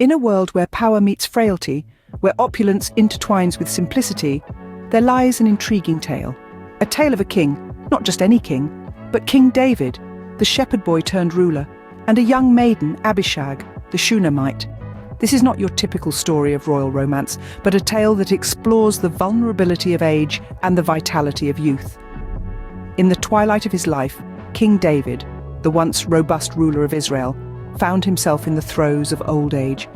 In a world where power meets frailty, where opulence intertwines with simplicity, there lies an intriguing tale. A tale of a king, not just any king, but King David, the shepherd boy turned ruler, and a young maiden, Abishag, the Shunammite. This is not your typical story of royal romance, but a tale that explores the vulnerability of age and the vitality of youth. In the twilight of his life, King David, the once robust ruler of Israel, found himself in the throes of old age.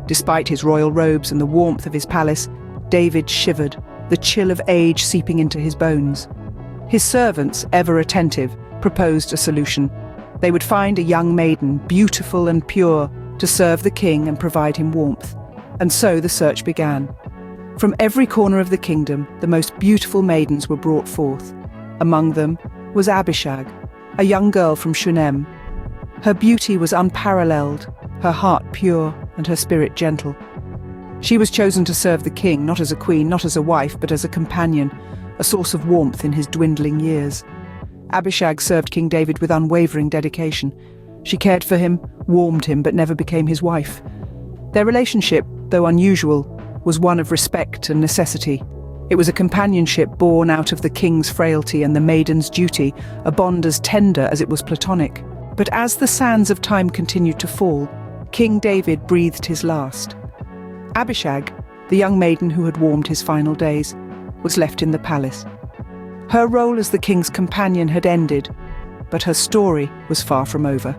Despite his royal robes and the warmth of his palace, David shivered, the chill of age seeping into his bones. His servants, ever attentive, proposed a solution. They would find a young maiden, beautiful and pure, to serve the king and provide him warmth. And so the search began. From every corner of the kingdom, the most beautiful maidens were brought forth. Among them was Abishag, a young girl from Shunem. Her beauty was unparalleled, her heart pure and her spirit gentle. She was chosen to serve the king, not as a queen, not as a wife, but as a companion, a source of warmth in his dwindling years. Abishag served King David with unwavering dedication. She cared for him, warmed him, but never became his wife. Their relationship, though unusual, was one of respect and necessity. It was a companionship born out of the king's frailty and the maiden's duty, a bond as tender as it was platonic. But as the sands of time continued to fall, King David breathed his last. Abishag, the young maiden who had warmed his final days, was left in the palace. Her role as the king's companion had ended, but her story was far from over.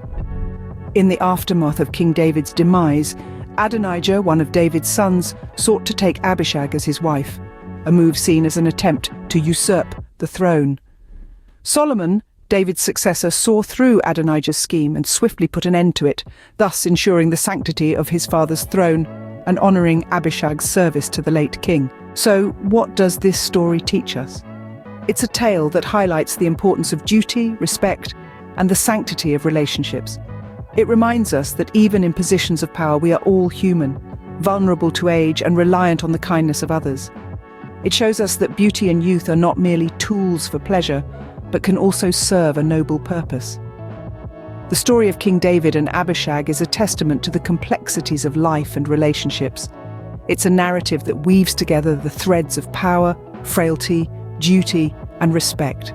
In the aftermath of King David's demise, Adonijah, one of David's sons, sought to take Abishag as his wife, a move seen as an attempt to usurp the throne. Solomon, David's successor, saw through Adonijah's scheme and swiftly put an end to it, thus ensuring the sanctity of his father's throne and honouring Abishag's service to the late king. So, what does this story teach us? It's a tale that highlights the importance of duty, respect, and the sanctity of relationships. It reminds us that even in positions of power, we are all human, vulnerable to age and reliant on the kindness of others. It shows us that beauty and youth are not merely tools for pleasure, but can also serve a noble purpose. The story of King David and Abishag is a testament to the complexities of life and relationships. It's a narrative that weaves together the threads of power, frailty, duty, and respect.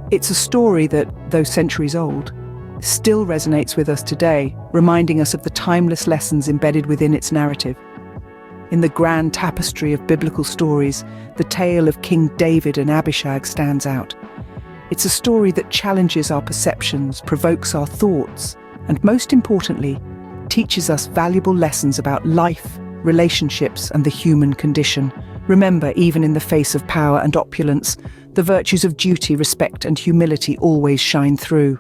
It's a story that, though centuries old, still resonates with us today, reminding us of the timeless lessons embedded within its narrative. In the grand tapestry of biblical stories, the tale of King David and Abishag stands out. It's a story that challenges our perceptions, provokes our thoughts, and most importantly, teaches us valuable lessons about life, relationships, and the human condition. Remember, even in the face of power and opulence, the virtues of duty, respect, and humility always shine through.